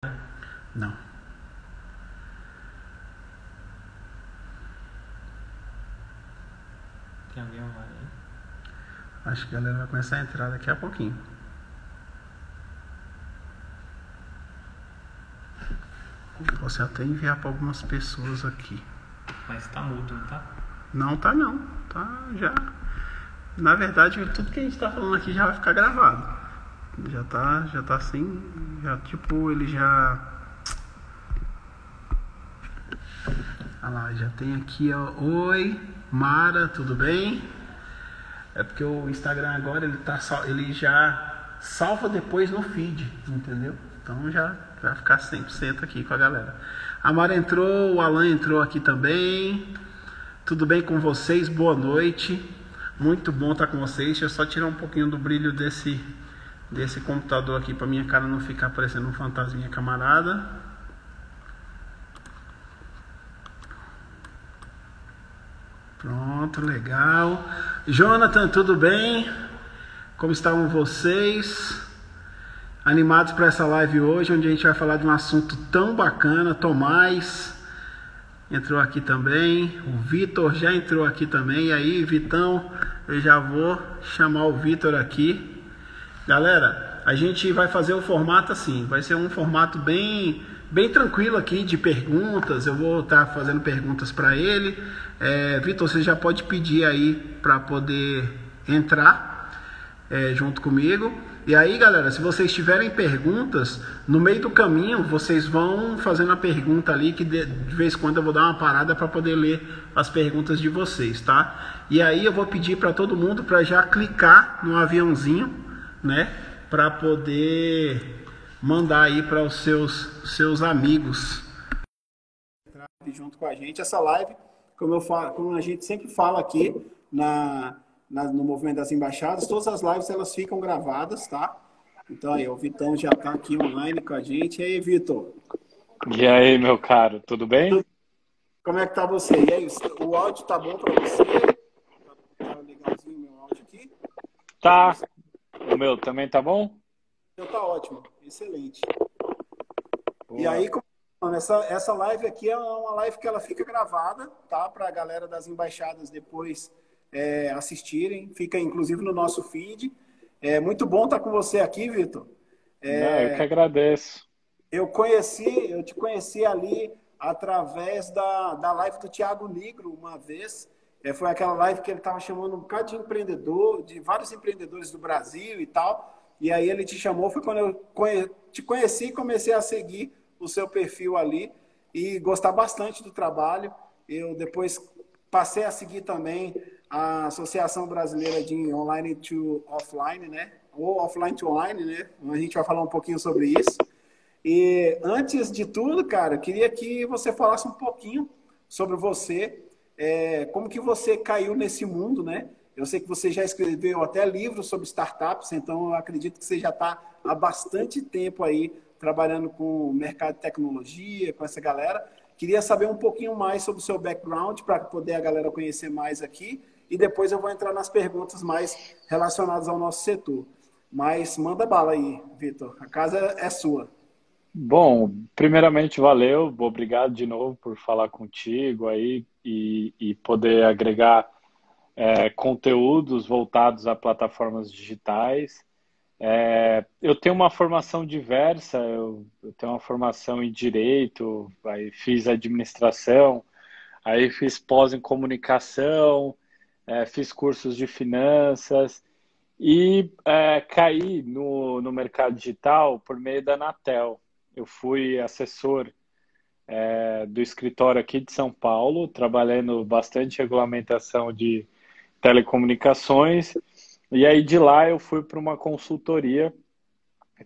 Não. Tem alguém online aí? Acho que a galera vai começar a entrar daqui a pouquinho. Posso até enviar para algumas pessoas aqui. Mas tá mudo, não tá? Não tá não. Tá já. Na verdade, tudo que a gente tá falando aqui já vai ficar gravado. Já tá assim. Já tipo, ele já. Olha lá, já tem aqui, ó. Oi, Mara, tudo bem? É porque o Instagram agora ele já salva depois no feed, entendeu? Então já vai ficar 100% aqui com a galera. A Mara entrou, o Alan entrou aqui também. Tudo bem com vocês? Boa noite. Muito bom estar com vocês. Deixa eu só tirar um pouquinho do brilho desse computador aqui para minha cara não ficar parecendo um fantasminha camarada. Pronto, legal. Jonathan, tudo bem? Como estão vocês? Animados para essa live hoje, onde a gente vai falar de um assunto tão bacana. Tomás entrou aqui também. O Vitor já entrou aqui também. E aí, Vitão, eu já vou chamar o Vitor aqui. Galera, a gente vai fazer o formato assim. Vai ser um formato bem tranquilo aqui de perguntas. Eu vou estar fazendo perguntas para ele. Vitor, você já pode pedir aí para poder entrar junto comigo. E aí, galera, se vocês tiverem perguntas, no meio do caminho, vocês vão fazendo a pergunta ali, que de vez em quando eu vou dar uma parada para poder ler as perguntas de vocês, tá? E aí eu vou pedir para todo mundo para já clicar no aviãozinho, né? Para poder mandar aí para os seus amigos junto com a gente. Essa live, como a gente sempre fala aqui no Movimento das Embaixadas, todas as lives elas ficam gravadas, tá? Então aí, o Vitão já tá aqui online com a gente. E aí, Vitor? E aí, meu caro, tudo bem? Como é que tá você? E aí, o áudio tá bom para você? Tá legalzinho o meu áudio aqui? Tá. O meu também tá bom? Então tá ótimo, excelente. Boa. E aí, essa live aqui é uma live que ela fica gravada, tá? Para a galera das embaixadas depois assistirem. Fica inclusive no nosso feed. É muito bom estar com você aqui, Vitor. Não, eu que agradeço. Eu te conheci ali através da live do Thiago Nigro uma vez. Foi aquela live que ele estava chamando um bocado de empreendedor, de vários empreendedores do Brasil e tal. E aí ele te chamou, foi quando eu te conheci e comecei a seguir o seu perfil ali e gostar bastante do trabalho. Eu depois passei a seguir também a Associação Brasileira de Online to Offline, né? Ou Offline to Online, né? A gente vai falar um pouquinho sobre isso. E antes de tudo, cara, queria que você falasse um pouquinho sobre você, como que você caiu nesse mundo, né? Eu sei que você já escreveu até livros sobre startups, então eu acredito que você já está há bastante tempo aí trabalhando com o mercado de tecnologia, com essa galera. Queria saber um pouquinho mais sobre o seu background para poder a galera conhecer mais aqui e depois eu vou entrar nas perguntas mais relacionadas ao nosso setor. Mas manda bala aí, Vitor. A casa é sua. Bom, primeiramente, valeu. Obrigado de novo por falar contigo aí e poder agregar conteúdos voltados a plataformas digitais. Eu tenho uma formação diversa, eu tenho uma formação em Direito, aí fiz administração, aí fiz pós em comunicação, fiz cursos de finanças e caí no mercado digital por meio da Anatel. Eu fui assessor do escritório aqui de São Paulo, trabalhando bastante regulamentação de telecomunicações, e aí de lá eu fui para uma consultoria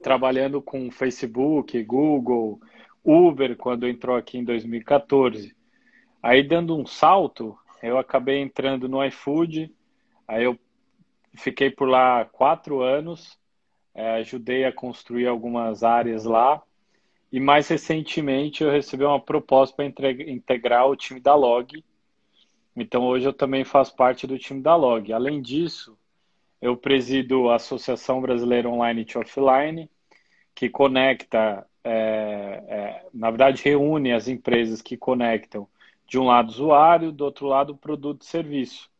trabalhando com Facebook, Google, Uber, quando entrou aqui em 2014. Aí dando um salto, eu acabei entrando no iFood, aí eu fiquei por lá 4 anos, ajudei a construir algumas áreas lá, e mais recentemente eu recebi uma proposta para integrar o time da Log. Então hoje eu também faço parte do time da Log. Além disso, eu presido a Associação Brasileira Online to Offline, que conecta na verdade, reúne as empresas que conectam, de um lado, o usuário, do outro lado, o produto e serviço.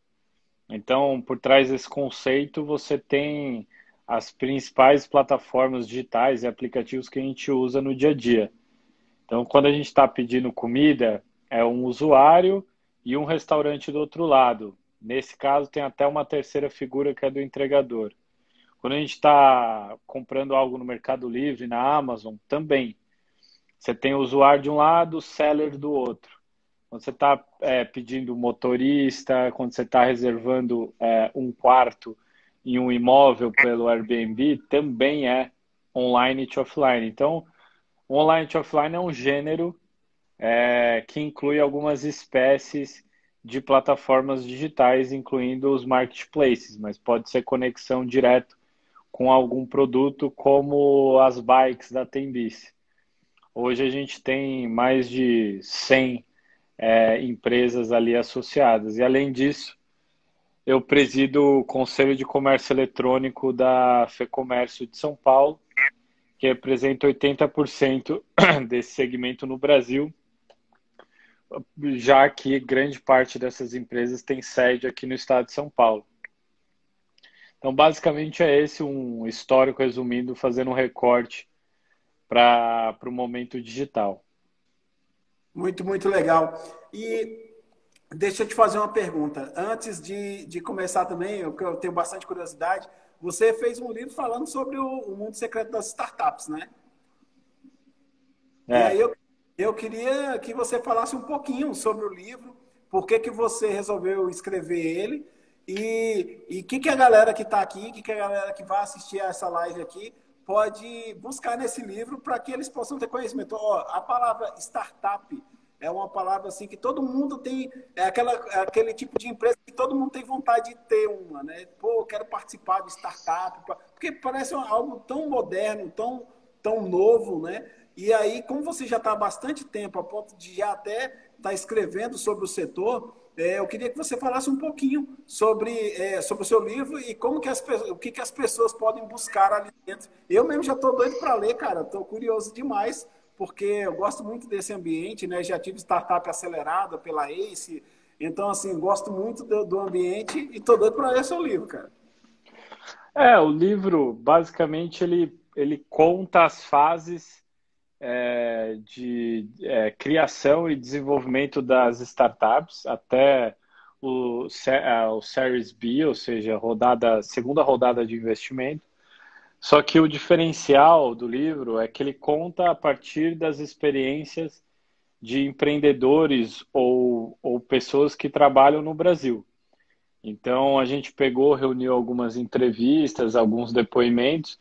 Então, por trás desse conceito, você tem as principais plataformas digitais e aplicativos que a gente usa no dia a dia. Então, quando a gente está pedindo comida, é um usuário e um restaurante do outro lado. Nesse caso, tem até uma terceira figura que é do entregador. Quando a gente está comprando algo no Mercado Livre, na Amazon, também. Você tem o usuário de um lado, o seller do outro. Quando você está pedindo motorista, quando você está reservando um quarto em um imóvel pelo Airbnb, também é online e offline. Então, online e offline é um gênero que inclui algumas espécies de plataformas digitais, incluindo os marketplaces, mas pode ser conexão direto com algum produto, como as bikes da Tembice. Hoje a gente tem mais de 100 empresas ali associadas. E, além disso, eu presido o Conselho de Comércio Eletrônico da FEComércio de São Paulo, que representa 80% desse segmento no Brasil, já que grande parte dessas empresas tem sede aqui no estado de São Paulo. Então, basicamente, é esse um histórico resumindo, fazendo um recorte para o momento digital. Muito, muito legal. E deixa eu te fazer uma pergunta. Antes de começar também, eu tenho bastante curiosidade, você fez um livro falando sobre o mundo secreto das startups, né? E aí eu queria que você falasse um pouquinho sobre o livro, por que você resolveu escrever ele e que a galera que está aqui, que a galera que vai assistir a essa live aqui pode buscar nesse livro para que eles possam ter conhecimento. A palavra startup é uma palavra assim que todo mundo tem, aquele tipo de empresa que todo mundo tem vontade de ter uma, né? Pô, eu quero participar de startup, porque parece algo tão moderno, tão novo, né? E aí, como você já está há bastante tempo, a ponto de já até estar escrevendo sobre o setor, eu queria que você falasse um pouquinho sobre o seu livro e como que o que as pessoas podem buscar ali dentro. Eu mesmo já estou doido para ler, cara. Estou curioso demais, porque eu gosto muito desse ambiente, né? Já tive startup acelerada pela ACE. Então, assim, gosto muito do ambiente e estou doido para ler seu livro, cara. O livro, basicamente, ele conta as fases de criação e desenvolvimento das startups até o Series B, ou seja, segunda rodada de investimento. Só que o diferencial do livro é que ele conta a partir das experiências de empreendedores ou pessoas que trabalham no Brasil. Então, a gente reuniu algumas entrevistas, alguns depoimentos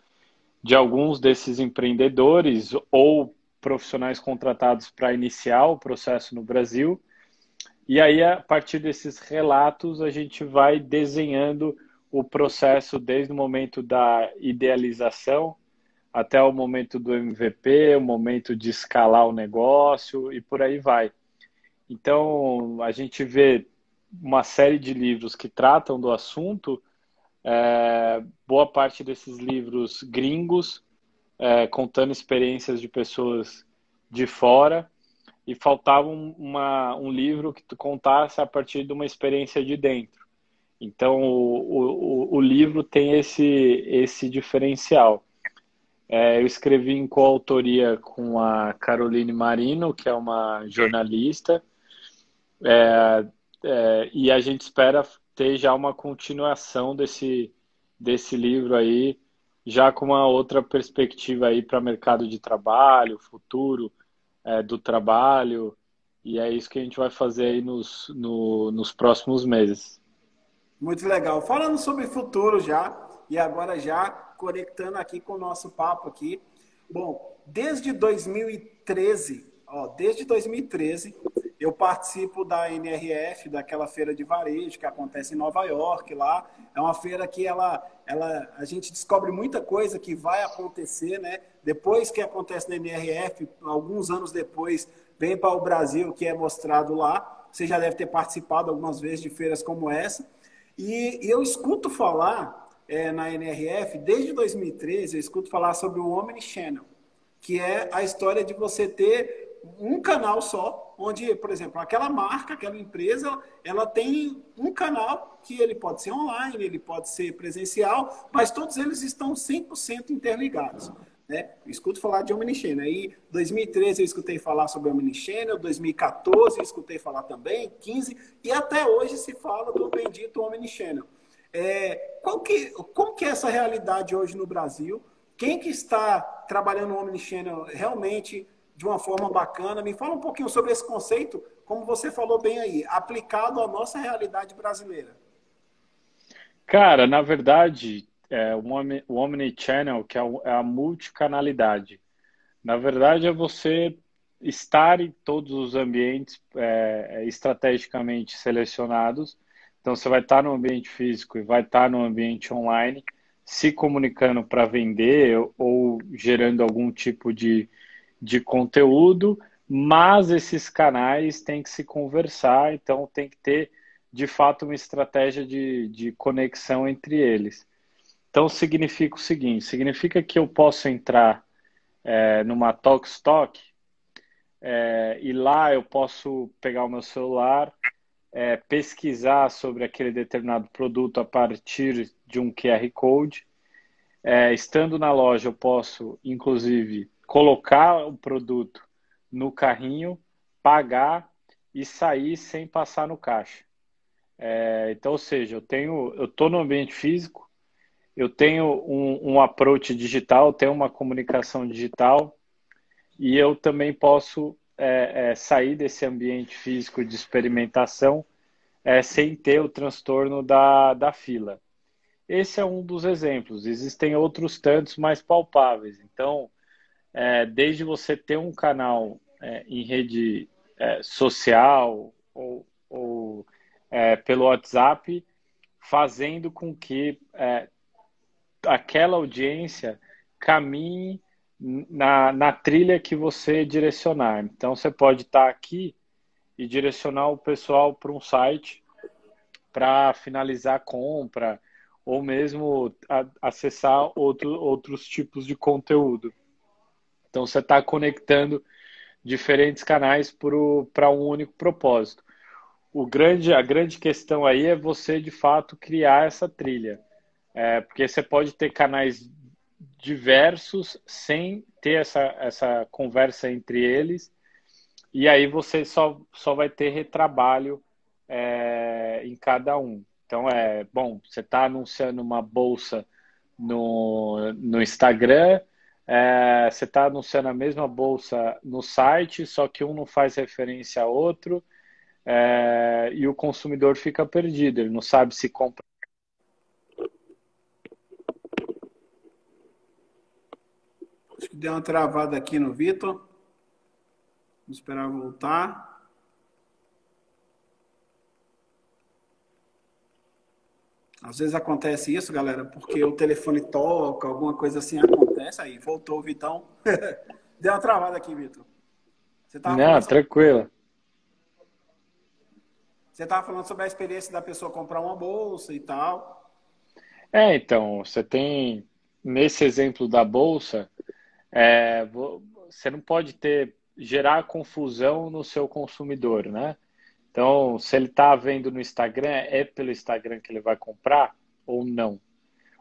de alguns desses empreendedores ou profissionais contratados para iniciar o processo no Brasil. E aí, a partir desses relatos, a gente vai desenhando o processo desde o momento da idealização até o momento do MVP, o momento de escalar o negócio e por aí vai. Então, a gente vê uma série de livros que tratam do assunto, boa parte desses livros gringos, contando experiências de pessoas de fora, e faltava um livro que contasse a partir de uma experiência de dentro. Então, o livro tem esse diferencial. Eu escrevi em coautoria com a Caroline Marino, que é uma jornalista, e a gente espera ter já uma continuação desse livro aí, já com uma outra perspectiva aí para mercado de trabalho, futuro do trabalho, e é isso que a gente vai fazer aí nos próximos meses. Muito legal. Falando sobre futuro já, e agora já conectando aqui com o nosso papo aqui. Bom, desde 2013, eu participo da NRF, daquela feira de varejo que acontece em Nova York lá. É uma feira que a gente descobre muita coisa que vai acontecer, né? Depois que acontece na NRF, alguns anos depois, vem para o Brasil, que é mostrado lá. Você já deve ter participado algumas vezes de feiras como essa. E eu escuto falar na NRF, desde 2013, eu escuto falar sobre o Omnichannel, que é a história de você ter um canal só, onde, por exemplo, aquela marca, aquela empresa, ela tem um canal que ele pode ser online, ele pode ser presencial, mas todos eles estão 100% interligados. Né? Eu escuto falar de Omnichannel. Aí, 2013 eu escutei falar sobre Omnichannel, 2014 eu escutei falar também, 15, e até hoje se fala do bendito Omnichannel. Como que é essa realidade hoje no Brasil? Quem que está trabalhando no Omnichannel realmente de uma forma bacana? Me fala um pouquinho sobre esse conceito, como você falou bem aí, aplicado à nossa realidade brasileira. Cara, na verdade, o Omnichannel, que é a multicanalidade. Na verdade, é você estar em todos os ambientes estrategicamente selecionados. Então, você vai estar no ambiente físico e vai estar no ambiente online, se comunicando para vender ou gerando algum tipo de conteúdo, mas esses canais têm que se conversar, então tem que ter, de fato, uma estratégia de conexão entre eles. Então, significa o seguinte, significa que eu posso entrar numa Talkstock e lá eu posso pegar o meu celular, pesquisar sobre aquele determinado produto a partir de um QR Code. Estando na loja, eu posso, inclusive, colocar o produto no carrinho, pagar e sair sem passar no caixa. Então, ou seja, eu estou no ambiente físico, eu tenho um approach digital, tenho uma comunicação digital e eu também posso sair desse ambiente físico de experimentação sem ter o transtorno da fila. Esse é um dos exemplos. Existem outros tantos mais palpáveis. Então, desde você ter um canal em rede social ou pelo WhatsApp, fazendo com que aquela audiência caminhe na trilha que você direcionar. Então, você pode estar aqui e direcionar o pessoal para um site para finalizar a compra ou mesmo acessar outros tipos de conteúdo. Então, você está conectando diferentes canais para um único propósito. A grande questão aí é você, de fato, criar essa trilha. Porque você pode ter canais diversos sem ter essa conversa entre eles, e aí você só vai ter retrabalho em cada um. Então, bom, você está anunciando uma bolsa no Instagram, você está anunciando a mesma bolsa no site, só que um não faz referência a outro, e o consumidor fica perdido, ele não sabe se compra. Acho que deu uma travada aqui no Vitor. Vamos esperar voltar. Às vezes acontece isso, galera, porque o telefone toca, alguma coisa assim acontece. Aí, voltou o Vitão. Deu uma travada aqui, Vitor. Não, tranquilo. Você estava falando sobre a experiência da pessoa comprar uma bolsa e tal. Então, você tem, nesse exemplo da bolsa, você não pode gerar confusão no seu consumidor, né? Então, se ele está vendo no Instagram, é pelo Instagram que ele vai comprar ou não?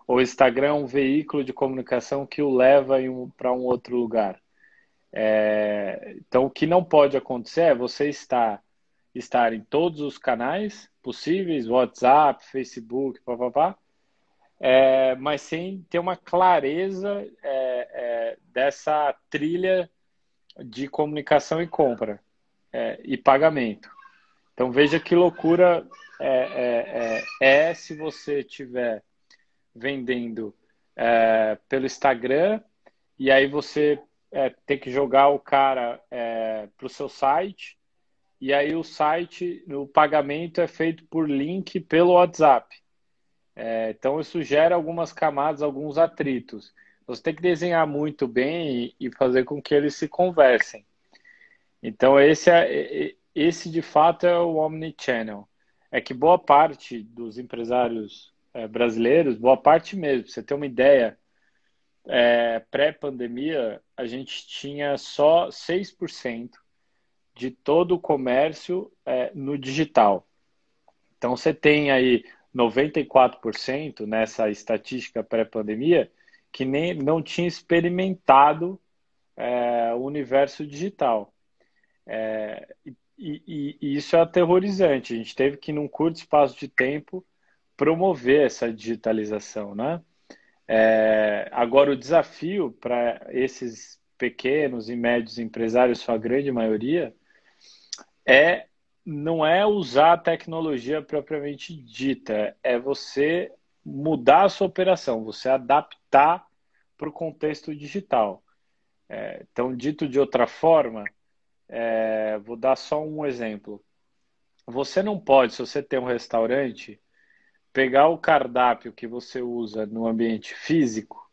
Ou o Instagram é um veículo de comunicação que o leva para um outro lugar? Então, o que não pode acontecer é você estar em todos os canais possíveis, WhatsApp, Facebook, papapá, mas sem ter uma clareza dessa trilha de comunicação e compra e pagamento. Então veja que loucura se você estiver vendendo pelo Instagram e aí você tem que jogar o cara para o seu site e aí o pagamento é feito por link pelo WhatsApp. Então isso gera algumas camadas, alguns atritos. Você tem que desenhar muito bem e fazer com que eles se conversem. Então esse de fato é o Omnichannel. É que boa parte dos empresários brasileiros, boa parte mesmo, pra você ter uma ideia, pré-pandemia, a gente tinha só 6% de todo o comércio no digital. Então, você tem aí 94% nessa estatística pré-pandemia que nem, não tinha experimentado o universo digital. E isso é aterrorizante. A gente teve que, num curto espaço de tempo, promover essa digitalização, né? Agora, o desafio para esses pequenos e médios empresários, sua grande maioria, não é usar a tecnologia propriamente dita, é você mudar a sua operação, você adaptar para o contexto digital. Então, dito de outra forma, vou dar só um exemplo. Você não pode, se você tem um restaurante, pegar o cardápio que você usa no ambiente físico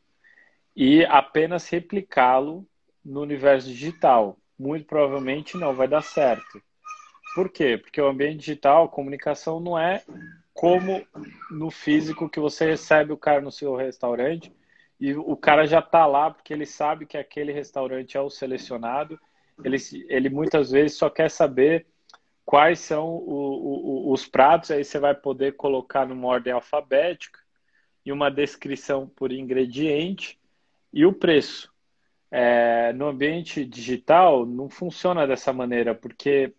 e apenas replicá-lo no universo digital. Muito provavelmente não vai dar certo. Por quê? Porque o ambiente digital, a comunicação não é como no físico, que você recebe o cara no seu restaurante e o cara já está lá porque ele sabe que aquele restaurante é o selecionado. Ele muitas vezes só quer saber quais são os pratos, aí você vai poder colocar numa ordem alfabética e uma descrição por ingrediente e o preço. No ambiente digital não funciona dessa maneira, porque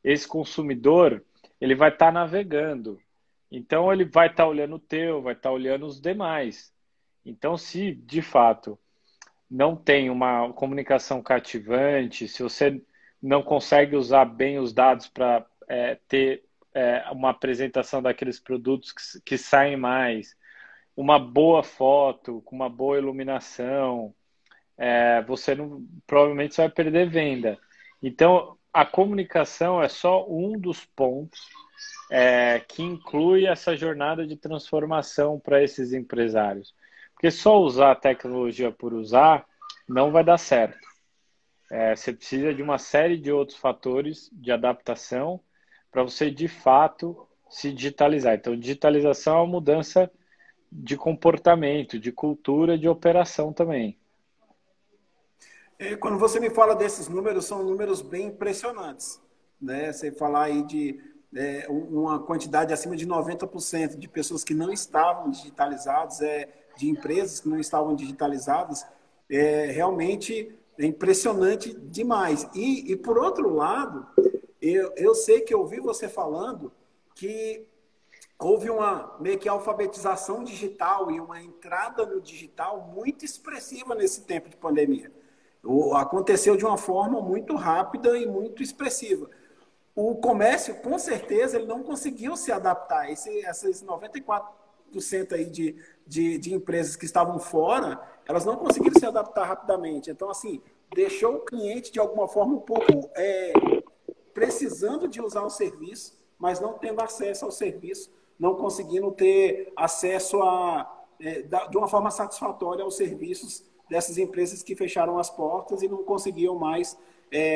esse consumidor ele vai estar navegando. Então ele vai estar olhando o teu, vai estar olhando os demais. Então, se de fato não tem uma comunicação cativante, se você não consegue usar bem os dados para ter uma apresentação daqueles produtos que saem mais, uma boa foto, com uma boa iluminação, você não, provavelmente você vai perder venda. Então, a comunicação é só um dos pontos que inclui essa jornada de transformação para esses empresários. Porque só usar a tecnologia por usar não vai dar certo. Você precisa de uma série de outros fatores de adaptação para você, de fato, se digitalizar. Então, digitalização é uma mudança de comportamento, de cultura, de operação também. Quando você me fala desses números, são números bem impressionantes, né? Você falar aí de uma quantidade acima de 90% de pessoas que não estavam digitalizadas, de empresas que não estavam digitalizadas, realmente é impressionante demais. E por outro lado, eu sei que eu ouvi você falando que houve uma meio que alfabetização digital e uma entrada no digital muito expressiva nesse tempo de pandemia. Aconteceu de uma forma muito rápida e muito expressiva. O comércio, com certeza, ele não conseguiu se adaptar. Esses 94% aí de empresas que estavam fora, elas não conseguiram se adaptar rapidamente. Então, assim, deixou o cliente, de alguma forma, um pouco precisando de usar o serviço, mas não tendo acesso ao serviço, não conseguindo ter acesso de uma forma satisfatória aos serviços dessas empresas que fecharam as portas e não conseguiam mais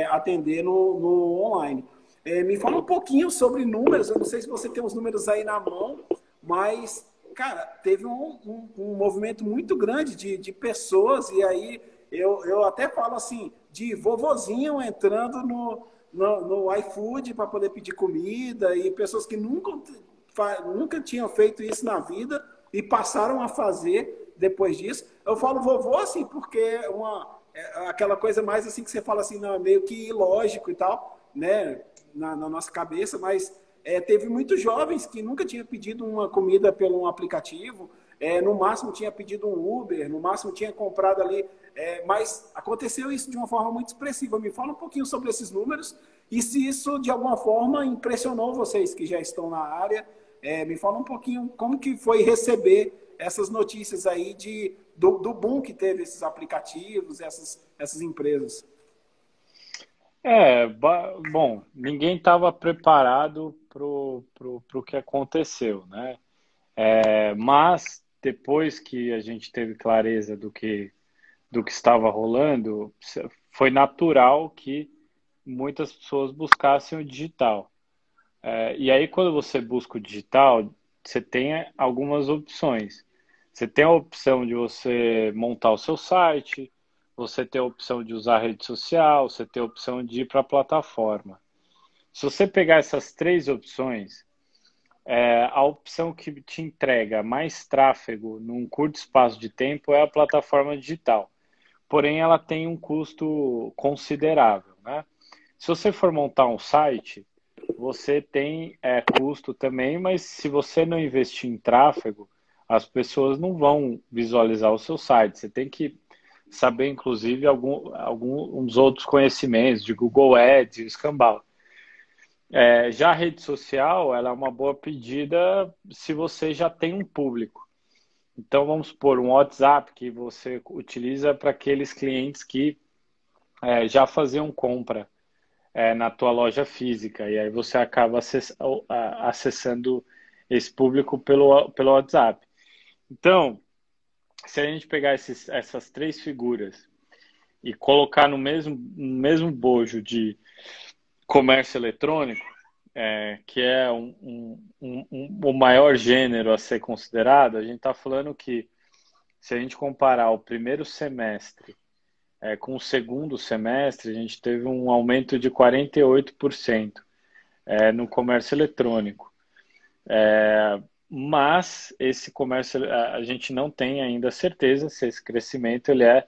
atender no online. Me fala um pouquinho sobre números, eu não sei se você tem os números aí na mão, mas, cara, teve um movimento muito grande de pessoas, e aí eu até falo assim, de vovozinho entrando no iFood para poder pedir comida, e pessoas que nunca tinham feito isso na vida e passaram a fazer depois disso. Eu falo vovô assim, porque aquela coisa mais assim que você fala assim, não, meio que ilógico e tal, né, na nossa cabeça, mas teve muitos jovens que nunca tinham pedido uma comida pelo um aplicativo, no máximo tinha pedido um Uber, no máximo tinha comprado ali, mas aconteceu isso de uma forma muito expressiva. Me fala um pouquinho sobre esses números e se isso de alguma forma impressionou vocês que já estão na área. Me fala um pouquinho como que foi receber essas notícias aí do boom que teve esses aplicativos, essas empresas. Bom, ninguém estava preparado para o que aconteceu, né? Mas depois que a gente teve clareza do que estava rolando, foi natural que muitas pessoas buscassem o digital. E aí, quando você busca o digital, você tem algumas opções. Você tem a opção de você montar o seu site, você tem a opção de usar a rede social, você tem a opção de ir para a plataforma. Se você pegar essas três opções, a opção que te entrega mais tráfego num curto espaço de tempo é a plataforma digital. Porém, ela tem um custo considerável, né? Se você for montar um site, você tem custo também, mas se você não investir em tráfego, as pessoas não vão visualizar o seu site. Você tem que saber, inclusive, alguns outros conhecimentos de Google Ads e escambau. Já a rede social, ela é uma boa pedida se você já tem um público. Então, vamos supor, um WhatsApp que você utiliza para aqueles clientes que já faziam compra na tua loja física, e aí você acaba acessando esse público pelo WhatsApp. Então, se a gente pegar essas três figuras e colocar no mesmo bojo de comércio eletrônico, que é o maior gênero a ser considerado, a gente está falando que, se a gente comparar o primeiro semestre com o segundo semestre, a gente teve um aumento de 48% no comércio eletrônico. Mas esse comércio, a gente não tem ainda certeza se esse crescimento ele é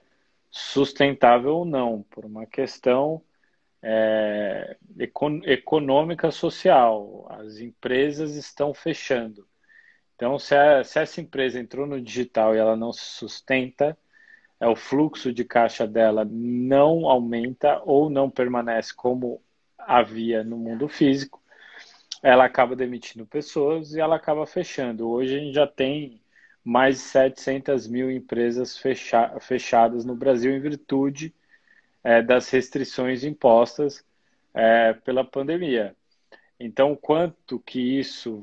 sustentável ou não, por uma questão econômica social. As empresas estão fechando. Então, se essa empresa entrou no digital e ela não se sustenta, o fluxo de caixa dela não aumenta ou não permanece como havia no mundo físico, ela acaba demitindo pessoas e ela acaba fechando. Hoje a gente já tem mais de 700 mil empresas fechadas no Brasil em virtude das restrições impostas pela pandemia. Então, quanto que isso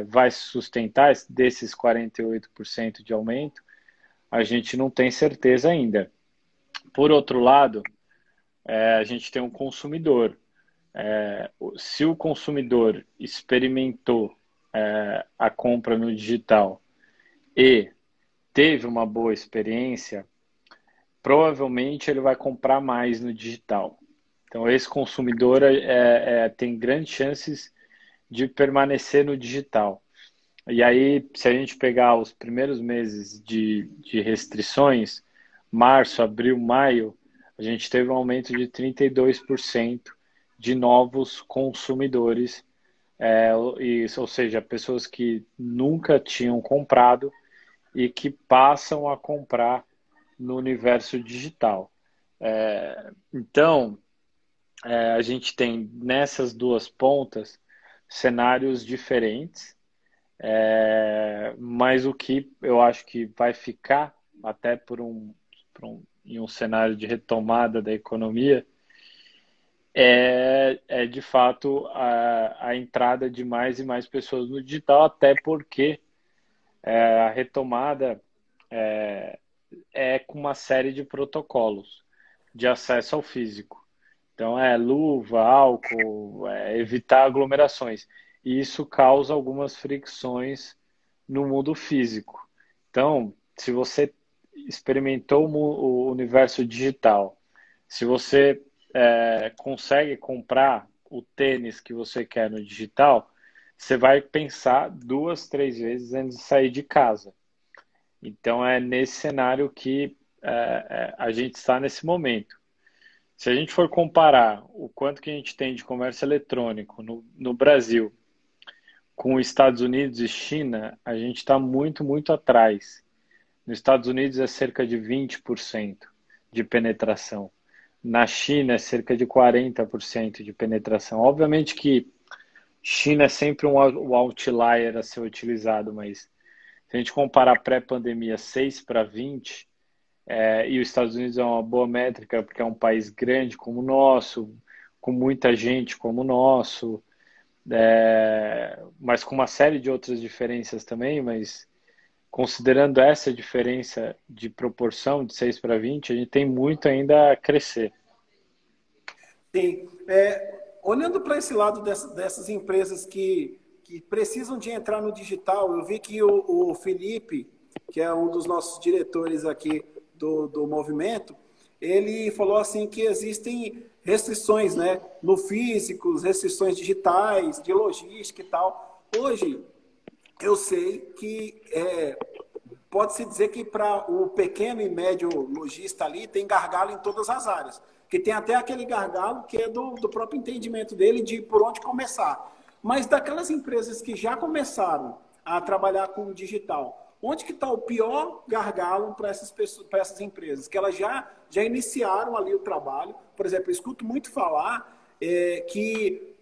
vai sustentar desses 48% de aumento, a gente não tem certeza ainda. Por outro lado, a gente tem um consumidor. Se o consumidor experimentou a compra no digital e teve uma boa experiência, provavelmente ele vai comprar mais no digital. Então, esse consumidor tem grandes chances de permanecer no digital. E aí, se a gente pegar os primeiros meses de restrições, março, abril, maio, a gente teve um aumento de 32% de novos consumidores, ou seja, pessoas que nunca tinham comprado e que passam a comprar no universo digital. Então, a gente tem nessas duas pontas cenários diferentes, mas o que eu acho que vai ficar até em um cenário de retomada da economia de fato a entrada de mais e mais pessoas no digital, até porque a retomada com uma série de protocolos de acesso ao físico. Então, luva, álcool, evitar aglomerações. E isso causa algumas fricções no mundo físico. Então, se você experimentou o universo digital, se você consegue comprar o tênis que você quer no digital, você vai pensar 2, 3 vezes antes de sair de casa. Então, é nesse cenário que a gente está nesse momento. Se a gente for comparar o quanto que a gente tem de comércio eletrônico no Brasil com os Estados Unidos e China, a gente está muito, muito atrás. Nos Estados Unidos é cerca de 20% de penetração. Na China é cerca de 40% de penetração. Obviamente que China é sempre um outlier a ser utilizado, mas se a gente comparar pré-pandemia 6/20, e os Estados Unidos é uma boa métrica porque é um país grande como o nosso, com muita gente como o nosso, mas com uma série de outras diferenças também, mas considerando essa diferença de proporção de 6/20, a gente tem muito ainda a crescer. Sim. Olhando para esse lado dessas empresas que precisam de entrar no digital, eu vi que o Felipe, que é um dos nossos diretores aqui do movimento, ele falou assim que existem restrições, né, no físico, restrições digitais, de logística e tal. Hoje, eu sei que pode-se dizer que para o pequeno e médio lojista ali tem gargalo em todas as áreas. Que tem até aquele gargalo que é do próprio entendimento dele de por onde começar. Mas daquelas empresas que já começaram a trabalhar com o digital, onde que está o pior gargalo para essas pessoas, para essas empresas? Que elas já iniciaram ali o trabalho. Por exemplo, eu escuto muito falar que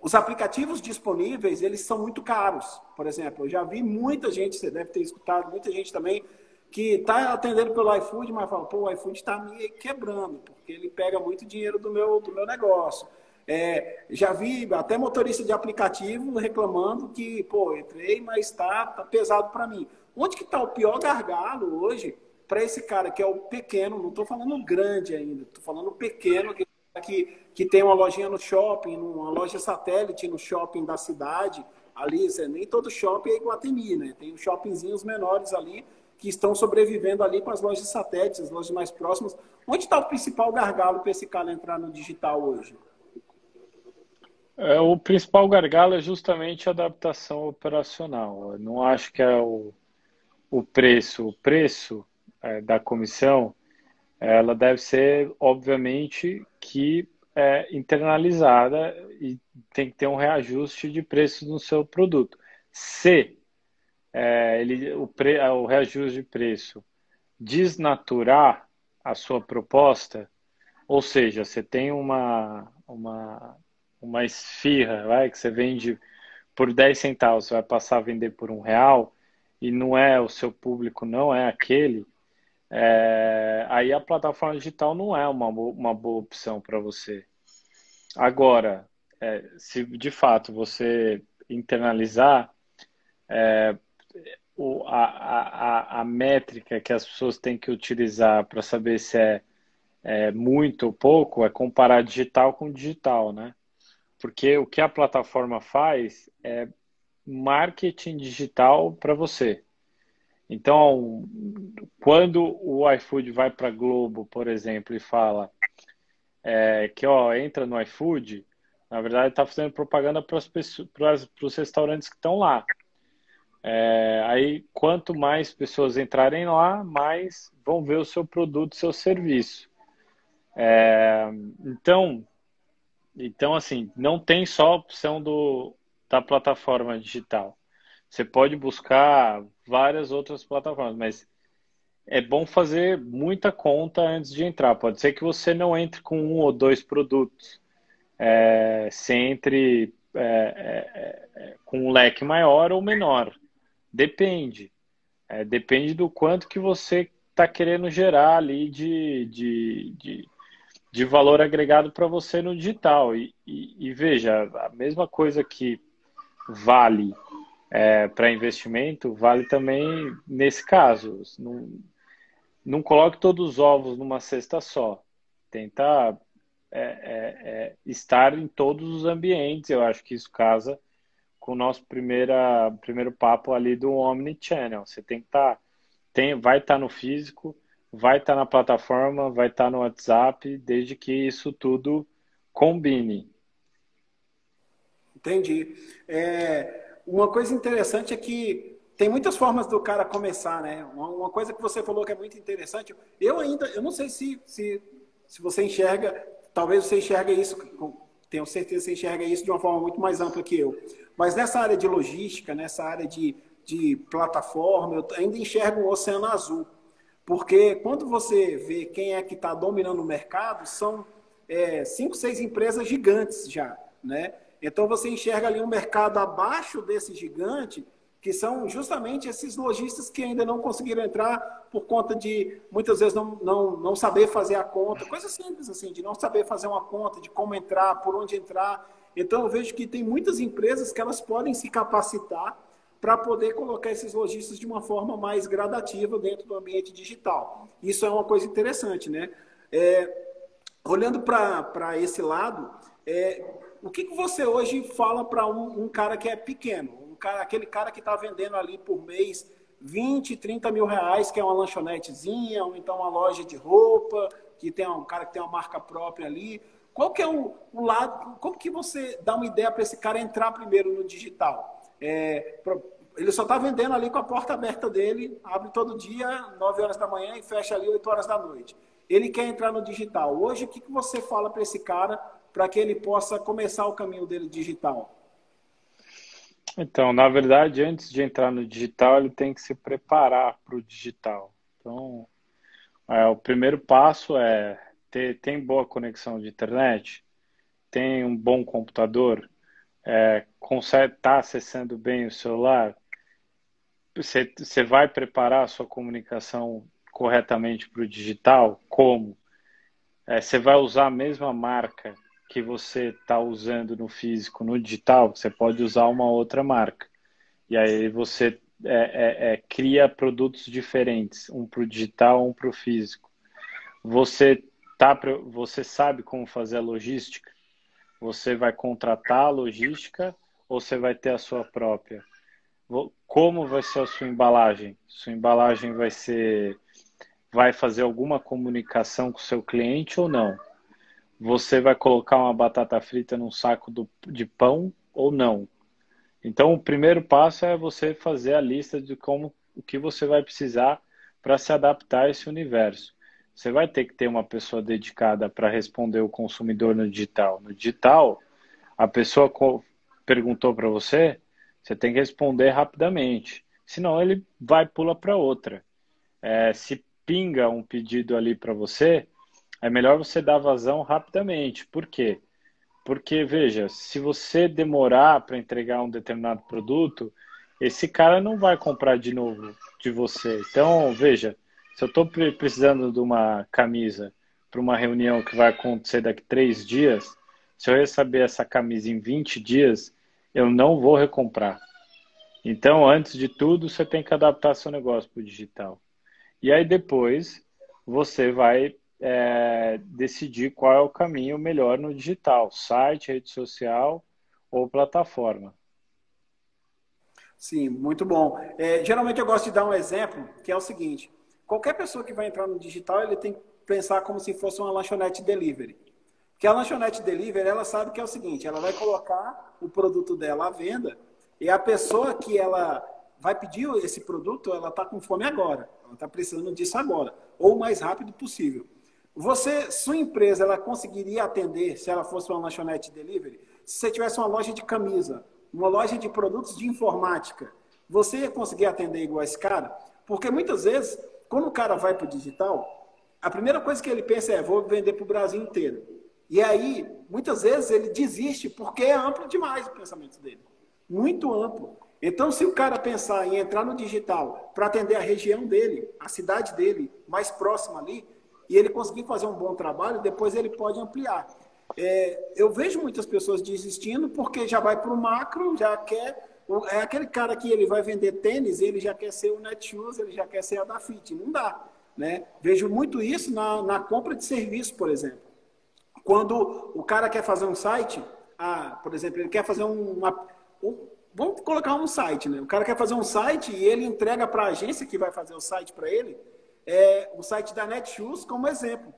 os aplicativos disponíveis, eles são muito caros. Por exemplo, eu já vi muita gente, você deve ter escutado, muita gente também, que está atendendo pelo iFood, mas fala, pô, o iFood está me quebrando, porque ele pega muito dinheiro do meu negócio. Já vi até motorista de aplicativo reclamando que, pô, entrei, mas tá pesado para mim. Onde que está o pior gargalo hoje para esse cara que é o pequeno, não estou falando grande ainda, estou falando pequeno, que tem uma lojinha no shopping, uma loja satélite no shopping da cidade, ali, nem todo shopping é Iguatemi, né? Tem os shoppingzinhos menores ali que estão sobrevivendo ali com as lojas satélites, as lojas mais próximas. Onde está o principal gargalo para esse cara entrar no digital hoje? O principal gargalo é justamente a adaptação operacional. Eu não acho que é o preço. O preço da comissão, ela deve ser, obviamente, que internalizada e tem que ter um reajuste de preço no seu produto. Se o reajuste de preço desnaturar a sua proposta, ou seja, você tem uma esfirra, que você vende por 10 centavos, você vai passar a vender por R$ 1 e não é o seu público, não é aquele, aí a plataforma digital não é uma boa opção para você. Agora, se de fato você internalizar, a métrica que as pessoas têm que utilizar para saber se é muito ou pouco é comparar digital com digital, né? Porque o que a plataforma faz é marketing digital para você. Então, quando o iFood vai para Globo, por exemplo, e fala que entra no iFood, na verdade está fazendo propaganda para os restaurantes que estão lá. Aí, quanto mais pessoas entrarem lá, mais vão ver o seu produto, seu serviço. Então, assim, não tem só a opção da plataforma digital. Você pode buscar várias outras plataformas, mas é bom fazer muita conta antes de entrar. Pode ser que você não entre com 1 ou 2 produtos. Você entre com um leque maior ou menor. Depende. Depende do quanto que você está querendo gerar ali de valor agregado para você no digital. E veja, a mesma coisa que vale para investimento, vale também nesse caso. Não coloque todos os ovos numa cesta só. Tenta estar em todos os ambientes. Eu acho que isso casa com o nosso primeiro papo ali do Omnichannel. Você tem que vai estar no físico, vai estar na plataforma, vai estar no WhatsApp, desde que isso tudo combine. Entendi. Uma coisa interessante é que tem muitas formas do cara começar, né? Uma coisa que você falou que é muito interessante, eu não sei se você enxerga, talvez você enxergue isso, tenho certeza que você enxerga isso de uma forma muito mais ampla que eu. Mas nessa área de logística, nessa área de plataforma, eu ainda enxergo um oceano azul. Porque quando você vê quem é que está dominando o mercado, são 5, 6 empresas gigantes já, né? Então você enxerga ali um mercado abaixo desse gigante, que são justamente esses lojistas que ainda não conseguiram entrar por conta de, muitas vezes, não saber fazer a conta. Coisa simples, assim, de não saber fazer uma conta, de como entrar, por onde entrar. Então eu vejo que tem muitas empresas que elas podem se capacitar para poder colocar esses lojistas de uma forma mais gradativa dentro do ambiente digital. Isso é uma coisa interessante, né? Olhando para esse lado, o que você hoje fala para um cara que é pequeno? Aquele cara que está vendendo ali por mês 20, 30 mil reais, que é uma lanchonetezinha, ou então uma loja de roupa, que tem um cara que tem uma marca própria ali. Qual que é o lado, como que você dá uma ideia para esse cara entrar primeiro no digital? Ele só está vendendo ali com a porta aberta dele, abre todo dia, 9 horas da manhã e fecha ali 8 horas da noite. Ele quer entrar no digital. Hoje, o que você fala para esse cara para que ele possa começar o caminho dele digital? Então, na verdade, antes de entrar no digital, ele tem que se preparar para o digital. Então, o primeiro passo é tem boa conexão de internet, tem um bom computador, consegue estar acessando bem o celular. Você vai preparar a sua comunicação corretamente para o digital? Como? Você vai usar a mesma marca que você está usando no físico, no digital? Você pode usar uma outra marca. E aí você cria produtos diferentes, um para o digital, um para o físico. Você sabe como fazer a logística? Você vai contratar a logística ou você vai ter a sua própria? Como vai ser a sua embalagem? Sua embalagem vai fazer alguma comunicação com o seu cliente ou não? Você vai colocar uma batata frita num saco de pão ou não? Então, o primeiro passo é você fazer a lista de o que você vai precisar para se adaptar a esse universo. Você vai ter que ter uma pessoa dedicada para responder o consumidor no digital. No digital, a pessoa perguntou para você, você tem que responder rapidamente. Senão, ele pula para outra. Se pinga um pedido ali para você, é melhor você dar vazão rapidamente. Por quê? Porque, veja, se você demorar para entregar um determinado produto, esse cara não vai comprar de novo de você. Então, veja, se eu estou precisando de uma camisa para uma reunião que vai acontecer daqui 3 dias, se eu receber essa camisa em 20 dias, eu não vou recomprar. Então, antes de tudo, você tem que adaptar seu negócio para o digital. E aí depois você vai decidir qual é o caminho melhor no digital, site, rede social ou plataforma. Sim, muito bom. Geralmente eu gosto de dar um exemplo, que é o seguinte: qualquer pessoa que vai entrar no digital, ele tem que pensar como se fosse uma lanchonete delivery. Porque a lanchonete delivery, ela sabe que é o seguinte: ela vai colocar o produto dela à venda e a pessoa que ela vai pedir esse produto, ela está com fome agora, ela está precisando disso agora, ou o mais rápido possível. Sua empresa, ela conseguiria atender, se ela fosse uma lanchonete delivery, se você tivesse uma loja de camisa, uma loja de produtos de informática, você ia conseguir atender igual esse cara? Porque muitas vezes, quando o cara vai para o digital, a primeira coisa que ele pensa é: vou vender para o Brasil inteiro. E aí, muitas vezes, ele desiste porque é amplo demais o pensamento dele. Muito amplo. Então, se o cara pensar em entrar no digital para atender a região dele, a cidade dele, mais próxima ali, e ele conseguir fazer um bom trabalho, depois ele pode ampliar. Eu vejo muitas pessoas desistindo porque já vai para o macro, já quer... É aquele cara que ele vai vender tênis, ele já quer ser o Netshoes, ele já quer ser a Dafit. Não dá, né? Vejo muito isso na compra de serviço, por exemplo. Quando o cara quer fazer um site, por exemplo, ele quer fazer vamos colocar um site, né? O cara quer fazer um site e ele entrega para a agência que vai fazer o site para ele, o site da Netshoes como exemplo.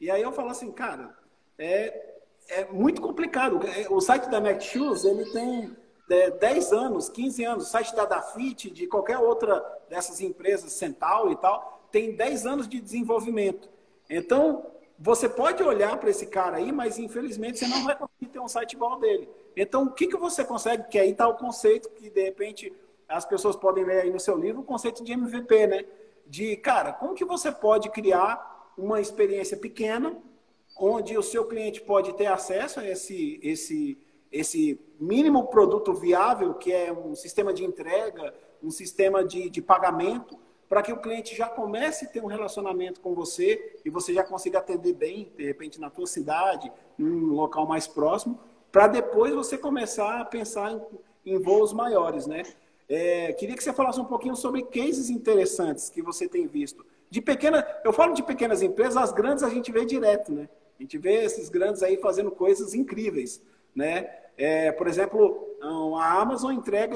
E aí eu falo assim, cara, é muito complicado. O site da Netshoes, ele tem 10 anos, 15 anos. O site da Dafit, de qualquer outra dessas empresas, Centauro e tal, tem 10 anos de desenvolvimento. Então, você pode olhar para esse cara aí, mas infelizmente você não vai conseguir ter um site igual ao dele. Então, o que você consegue? Que aí está o conceito que, de repente, as pessoas podem ler aí no seu livro, o conceito de MVP, né? Cara, como que você pode criar uma experiência pequena, onde o seu cliente pode ter acesso a esse mínimo produto viável, que é um sistema de entrega, um sistema de pagamento, para que o cliente já comece a ter um relacionamento com você e você já consiga atender bem, de repente, na tua cidade, em um local mais próximo, para depois você começar a pensar em voos maiores, né? Queria que você falasse um pouquinho sobre cases interessantes que você tem visto. Eu falo de pequenas empresas, as grandes a gente vê direto, né? A gente vê esses grandes aí fazendo coisas incríveis. né? Por exemplo, a Amazon entrega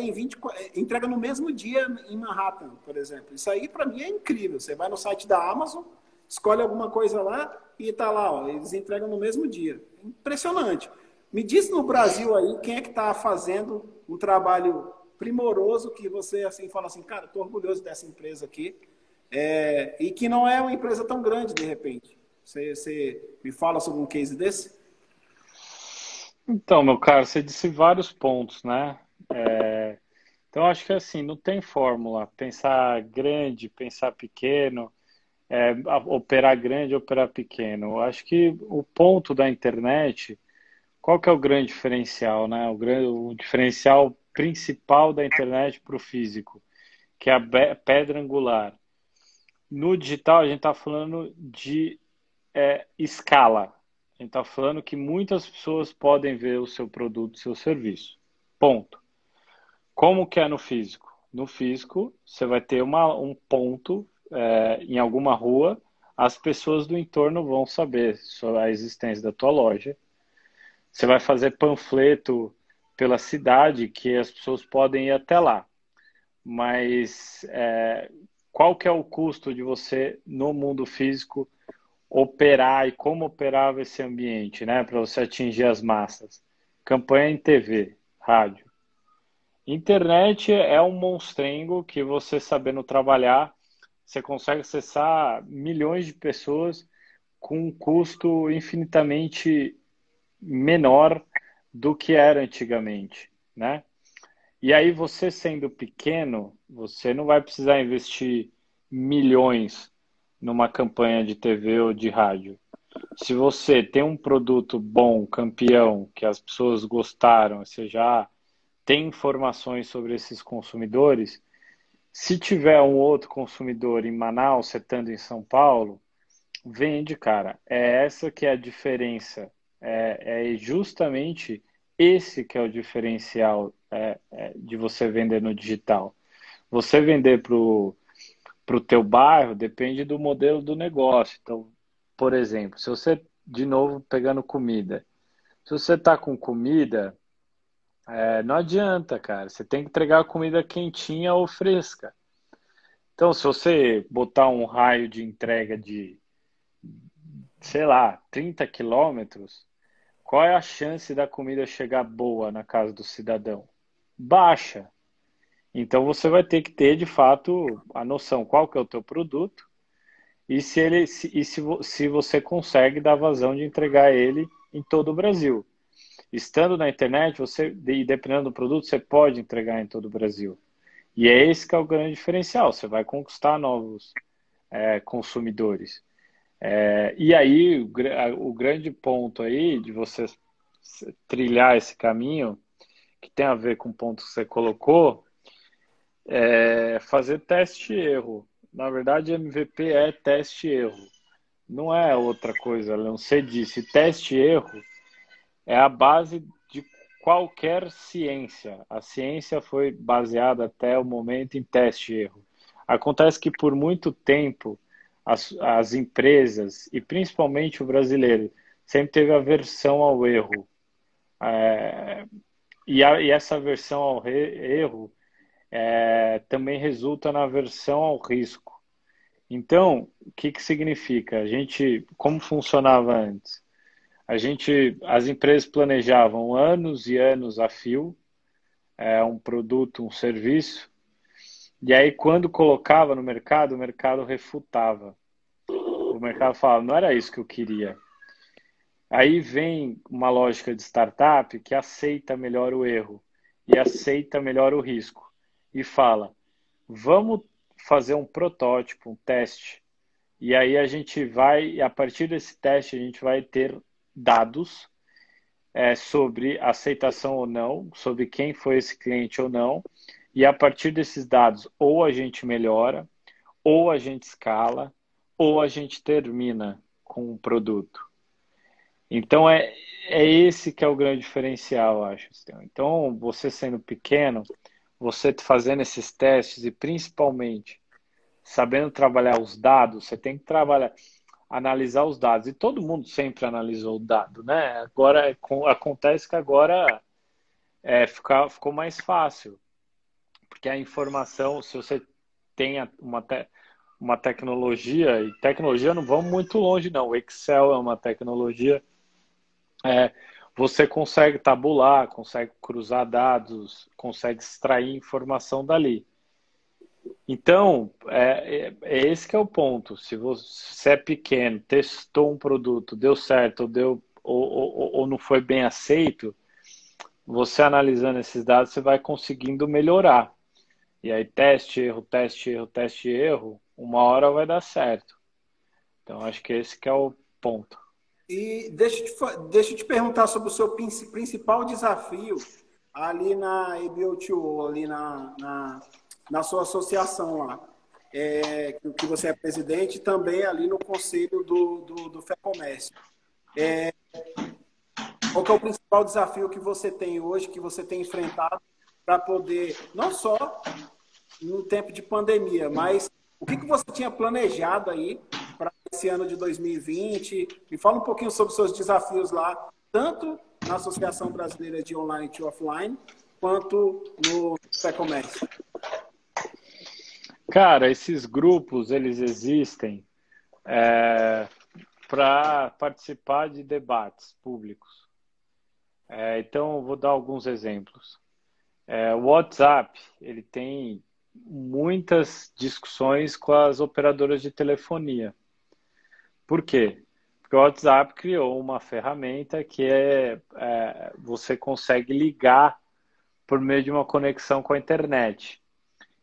entrega no mesmo dia em Manhattan, por exemplo. Isso aí para mim é incrível. Você vai no site da Amazon, escolhe alguma coisa lá e tá lá, ó, eles entregam no mesmo dia. Impressionante. Me diz no Brasil aí quem é que está fazendo um trabalho primoroso que você assim fala assim, cara, tô orgulhoso dessa empresa aqui, e que não é uma empresa tão grande de repente. Você me fala sobre um case desse? Então, meu caro, você disse vários pontos, né? Então, acho que assim, não tem fórmula. Pensar grande, pensar pequeno, operar grande, operar pequeno. Eu acho que o ponto da internet, qual que é o grande diferencial, né? O diferencial principal da internet para o físico, que é a pedra angular. No digital, a gente está falando de escala. A gente está falando que muitas pessoas podem ver o seu produto, o seu serviço. Ponto. Como que é no físico? No físico, você vai ter um ponto em alguma rua, as pessoas do entorno vão saber sobre a existência da tua loja. Você vai fazer panfleto pela cidade que as pessoas podem ir até lá. Mas qual que é o custo de você, no mundo físico, operar e como operava esse ambiente, né, para você atingir as massas? Campanha em TV, rádio. Internet é um monstrengo que você sabendo trabalhar, você consegue acessar milhões de pessoas com um custo infinitamente menor do que era antigamente, né? E aí você sendo pequeno, você não vai precisar investir milhões numa campanha de TV ou de rádio. Se você tem um produto bom, campeão, que as pessoas gostaram, você já tem informações sobre esses consumidores, se tiver um outro consumidor em Manaus, você estando em São Paulo, vende, cara. É essa que é a diferença. É justamente esse que é o diferencial de você vender no digital. Você vender para o teu bairro depende do modelo do negócio. Então, por exemplo, se você, de novo, pegando comida, se você está com comida, não adianta, cara. Você tem que entregar a comida quentinha ou fresca. Então, se você botar um raio de entrega de, sei lá, 30 quilômetros, qual é a chance da comida chegar boa na casa do cidadão? Baixa. Então, você vai ter que ter, de fato, a noção qual que é o teu produto e se você consegue dar vazão de entregar ele em todo o Brasil. Estando na internet, e dependendo do produto, você pode entregar em todo o Brasil. E é esse que é o grande diferencial. Você vai conquistar novos consumidores. E aí, o grande ponto aí de você trilhar esse caminho, que tem a ver com o ponto que você colocou, é fazer teste e erro. Na verdade, MVP é teste e erro. Não é outra coisa, não sei disso. Teste e erro é a base de qualquer ciência. A ciência foi baseada até o momento em teste e erro. Acontece que por muito tempo as empresas, e principalmente o brasileiro, sempre teve aversão ao erro. E essa aversão ao erro também resulta na aversão ao risco. Então, o que significa? Como funcionava antes? As empresas planejavam anos e anos a fio, um produto, um serviço, e aí quando colocava no mercado, o mercado refutava. O mercado falava, não era isso que eu queria. Aí vem uma lógica de startup que aceita melhor o erro e aceita melhor o risco e fala, vamos fazer um protótipo, um teste, e aí a partir desse teste, a gente vai ter dados sobre aceitação ou não, sobre quem foi esse cliente ou não, e a partir desses dados, ou a gente melhora, ou a gente escala, ou a gente termina com o produto. Então, é esse que é o grande diferencial, eu acho. Então, você sendo pequeno, você fazendo esses testes e principalmente sabendo trabalhar os dados, você tem que trabalhar. analisar os dados. E todo mundo sempre analisou o dado, né? Agora, acontece que agora ficou mais fácil, porque a informação, se você tem uma tecnologia, e tecnologia não vamos muito longe, não. O Excel é uma tecnologia, você consegue tabular, consegue cruzar dados, consegue extrair informação dali. Então, é esse que é o ponto. Se você é pequeno, testou um produto, deu certo, ou não foi bem aceito, você analisando esses dados, você vai conseguindo melhorar. E aí, teste, erro, teste, erro, teste, erro, uma hora vai dar certo. Então, acho que esse que é o ponto. E deixa eu te perguntar sobre o seu principal desafio ali na ABO2O, ali na sua associação lá, que você é presidente, e também ali no conselho do FEComércio. Qual que é o principal desafio que você tem hoje, que você tem enfrentado para poder, não só no tempo de pandemia, mas o que você tinha planejado aí para esse ano de 2020? Me fala um pouquinho sobre os seus desafios lá, tanto na Associação Brasileira de Online e Offline, quanto no FEComércio. Cara, esses grupos, eles existem para participar de debates públicos. Então, eu vou dar alguns exemplos. O WhatsApp, ele tem muitas discussões com as operadoras de telefonia. Por quê? Porque o WhatsApp criou uma ferramenta que você consegue ligar por meio de uma conexão com a internet.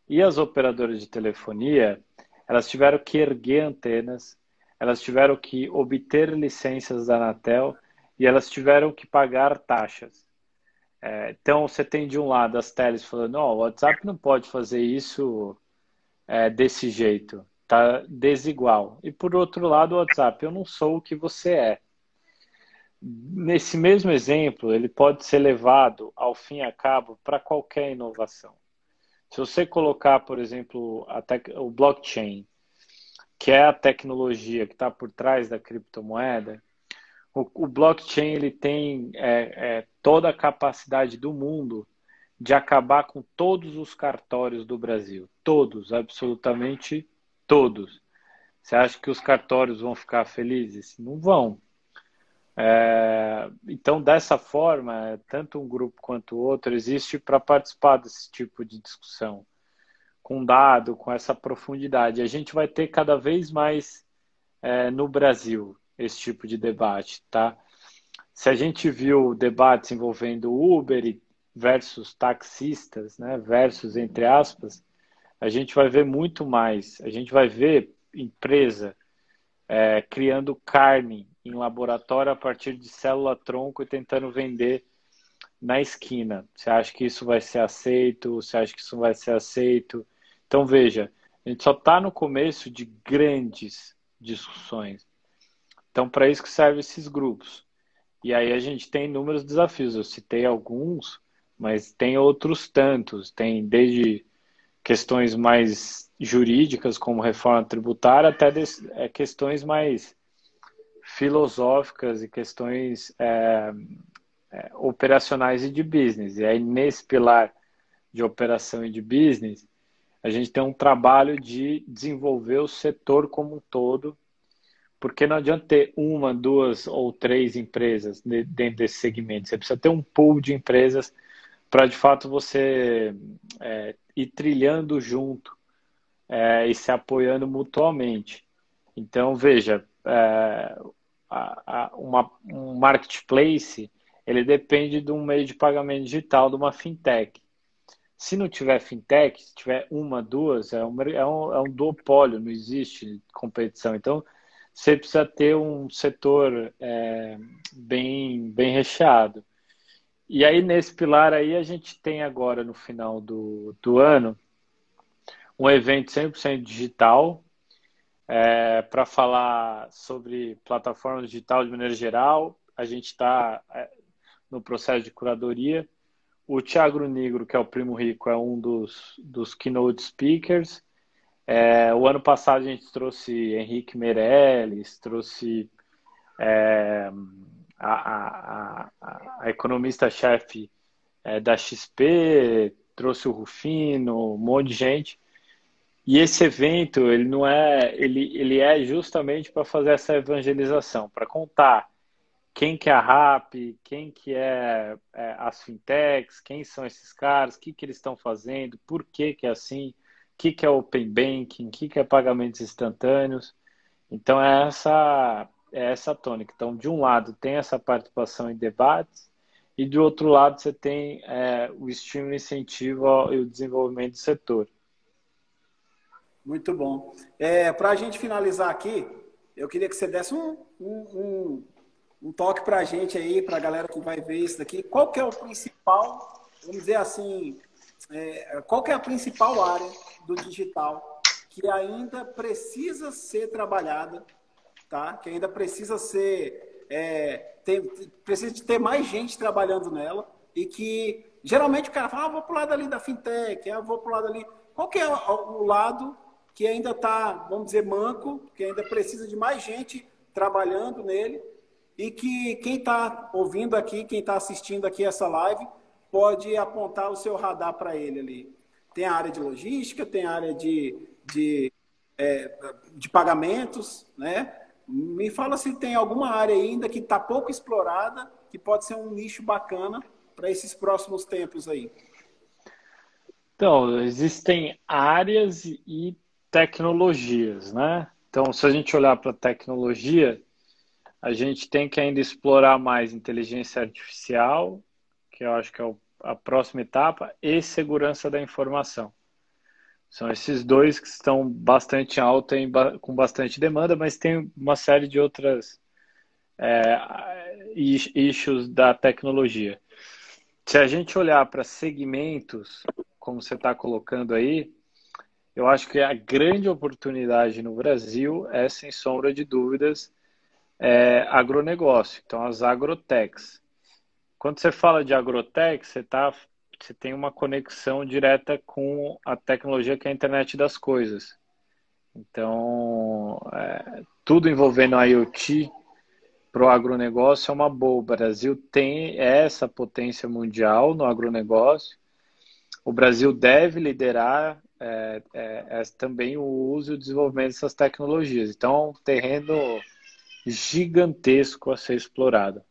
E as operadoras de telefonia, elas tiveram que erguer antenas, elas tiveram que obter licenças da Anatel e elas tiveram que pagar taxas. Então, você tem de um lado as teles falando, o WhatsApp não pode fazer isso desse jeito, tá desigual. E por outro lado, o WhatsApp, eu não sou o que você é. Nesse mesmo exemplo, ele pode ser levado ao fim e a cabo para qualquer inovação. Se você colocar, por exemplo, o blockchain, que é a tecnologia que está por trás da criptomoeda, o blockchain ele tem toda a capacidade do mundo de acabar com todos os cartórios do Brasil. Todos, absolutamente todos. Você acha que os cartórios vão ficar felizes? Não vão. Então, dessa forma, tanto um grupo quanto o outro existe para participar desse tipo de discussão, com dado, com essa profundidade. A gente vai ter cada vez mais no Brasil esse tipo de debate, tá? Se a gente viu debates envolvendo Uber versus taxistas, né, versus entre aspas, a gente vai ver muito mais. A gente vai ver empresa criando carne em laboratório a partir de célula-tronco e tentando vender na esquina. Você acha que isso vai ser aceito? Você acha que isso não vai ser aceito? Então, veja, a gente só está no começo de grandes discussões. Então, para isso que servem esses grupos. E aí a gente tem inúmeros desafios. Eu citei alguns, mas tem outros tantos. Tem desde questões mais jurídicas, como reforma tributária, até questões mais filosóficas e questões operacionais e de business. E aí, nesse pilar de operação e de business, a gente tem um trabalho de desenvolver o setor como um todo, porque não adianta ter uma, duas ou três empresas dentro desse segmento. Você precisa ter um pool de empresas para, de fato, você ir trilhando junto e se apoiando mutuamente. Então, veja, um marketplace, ele depende de um meio de pagamento digital, de uma fintech. Se não tiver fintech, se tiver uma, duas, é um duopólio, não existe competição. Então, você precisa ter um setor bem recheado. E aí, nesse pilar aí, a gente tem agora, no final do ano, um evento 100% digital, para falar sobre plataformas digital de maneira geral. A gente está no processo de curadoria. O Thiago Negro, que é o Primo Rico, é um dos keynote speakers. O ano passado a gente trouxe Henrique Meirelles, trouxe a economista-chefe da XP, trouxe o Rufino, um monte de gente. E esse evento, ele não é, ele é justamente para fazer essa evangelização, para contar quem que é a RAP, quem que as fintechs, quem são esses caras, o que que eles estão fazendo, por que que é assim, o que é Open Banking, o que é pagamentos instantâneos. Então, é essa tônica. Então, de um lado, tem essa participação em debates, e do outro lado, você tem o estímulo, incentivo e o desenvolvimento do setor. Muito bom. Para a gente finalizar aqui, eu queria que você desse um toque para a gente aí, para a galera que vai ver isso daqui. Qual que é o principal, vamos dizer assim, qual que é a principal área do digital que ainda precisa ser trabalhada, tá? Que ainda precisa ser, precisa de ter mais gente trabalhando nela e que geralmente o cara fala, vou pro lado ali da fintech, vou pro lado ali. Qual que é o lado que ainda está, vamos dizer, manco, que ainda precisa de mais gente trabalhando nele e que quem está ouvindo aqui, quem está assistindo aqui essa live, pode apontar o seu radar para ele ali. Tem a área de logística, tem a área de pagamentos, né? Me fala se tem alguma área ainda que está pouco explorada, que pode ser um nicho bacana para esses próximos tempos aí. Então, existem áreas e tecnologias, né? Então, se a gente olhar para a tecnologia, a gente tem que ainda explorar mais inteligência artificial, que eu acho que é a próxima etapa, e segurança da informação. São esses dois que estão bastante alta, com bastante demanda, mas tem uma série de outras issues da tecnologia. Se a gente olhar para segmentos, como você está colocando aí, eu acho que a grande oportunidade no Brasil é, sem sombra de dúvidas, agronegócio. Então, as agrotechs. Quando você fala de agrotech, você tem uma conexão direta com a tecnologia que é a internet das coisas. Então, tudo envolvendo IoT para o agronegócio é uma boa. O Brasil tem essa potência mundial no agronegócio. O Brasil deve liderar também o uso e o desenvolvimento dessas tecnologias. Então, é um terreno gigantesco a ser explorado.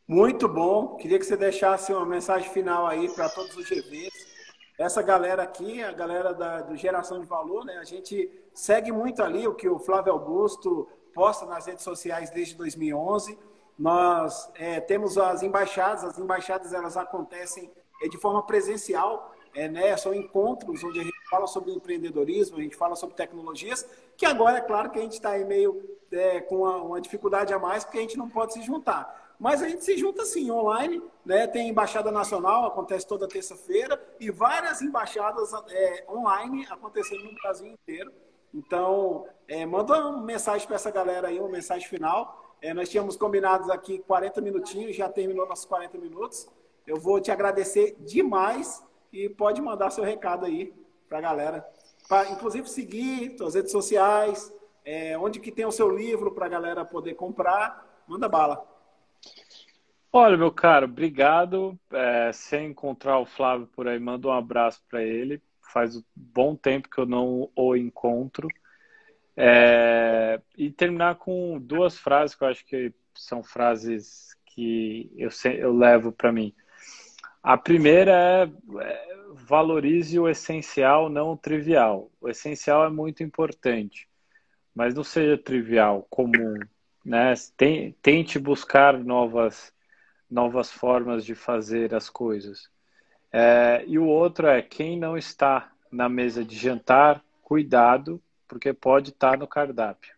Muito bom. Queria que você deixasse uma mensagem final aí para todos os GVs. Essa galera aqui, a galera do Geração de Valor, né? A gente segue muito ali o que o Flávio Augusto posta nas redes sociais desde 2011. Nós temos as embaixadas elas acontecem de forma presencial, né? São encontros onde a gente fala sobre empreendedorismo, a gente fala sobre tecnologias, que agora é claro que a gente está aí meio com uma dificuldade a mais, porque a gente não pode se juntar. Mas a gente se junta sim, online, né? Tem embaixada nacional, acontece toda terça-feira, e várias embaixadas online acontecendo no Brasil inteiro. Então, manda uma mensagem para essa galera aí, uma mensagem final. Nós tínhamos combinados aqui 40 minutinhos, já terminou nossos 40 minutos. Eu vou te agradecer demais e pode mandar seu recado aí para a galera. Pra, inclusive, seguir suas redes sociais, onde que tem o seu livro para a galera poder comprar. Manda bala. Olha, meu caro, obrigado. Se encontrar o Flávio por aí, manda um abraço para ele. Faz um bom tempo que eu não o encontro. E terminar com duas frases que eu acho que são frases que eu levo para mim. A primeira valorize o essencial, não o trivial. O essencial é muito importante, mas não seja trivial, comum, né? Tente buscar novas formas de fazer as coisas. E o outro quem não está na mesa de jantar, cuidado, porque pode estar no cardápio.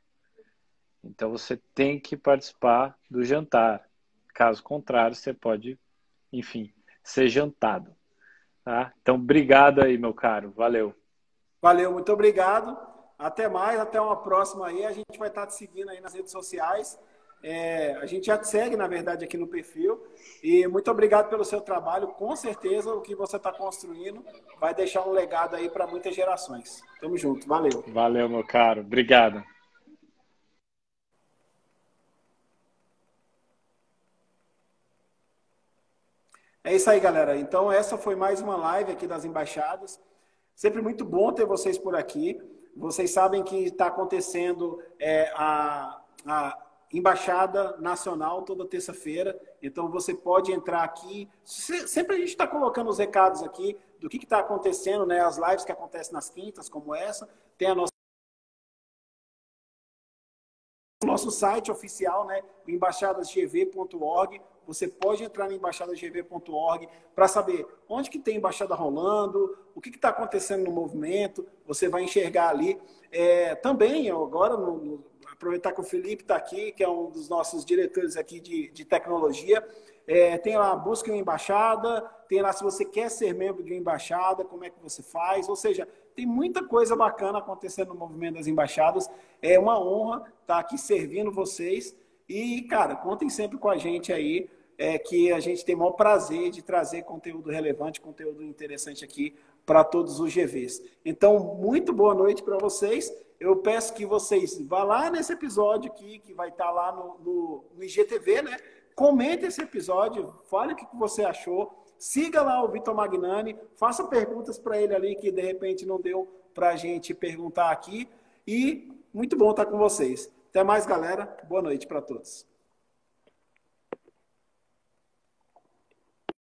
Então você tem que participar do jantar. Caso contrário, você pode, enfim, ser jantado. Tá? Então, obrigado aí, meu caro. Valeu. Valeu, muito obrigado. Até mais, até uma próxima aí. A gente vai estar te seguindo aí nas redes sociais. A gente já te segue, na verdade, aqui no perfil. E muito obrigado pelo seu trabalho. Com certeza, o que você está construindo vai deixar um legado aí para muitas gerações. Tamo junto. Valeu. Valeu, meu caro. Obrigado. É isso aí, galera. Então, essa foi mais uma live aqui das embaixadas. Sempre muito bom ter vocês por aqui. Vocês sabem que está acontecendo a Embaixada Nacional toda terça-feira. Então, você pode entrar aqui. Sempre a gente está colocando os recados aqui do que está acontecendo, né? As lives que acontecem nas quintas, como essa. Tem a nosso site oficial, né? embaixadasgv.org. Você pode entrar na embaixadasgv.org para saber onde que tem embaixada rolando, o que está acontecendo no movimento. Você vai enxergar ali. Também, agora, aproveitar que o Felipe está aqui, que é um dos nossos diretores aqui de tecnologia. Tem lá, busque uma embaixada, tem lá se você quer ser membro de uma embaixada, como é que você faz. Ou seja, tem muita coisa bacana acontecendo no movimento das embaixadas. É uma honra estar aqui servindo vocês. E, cara, contem sempre com a gente aí, que a gente tem o maior prazer de trazer conteúdo relevante, conteúdo interessante aqui para todos os GVs. Então, muito boa noite para vocês. Eu peço que vocês vá lá nesse episódio aqui, que vai estar lá no IGTV, né? Comente esse episódio, fale o que você achou. Siga lá o Vitor Magnani, faça perguntas para ele ali que de repente não deu para a gente perguntar aqui. E muito bom estar com vocês. Até mais, galera. Boa noite para todos.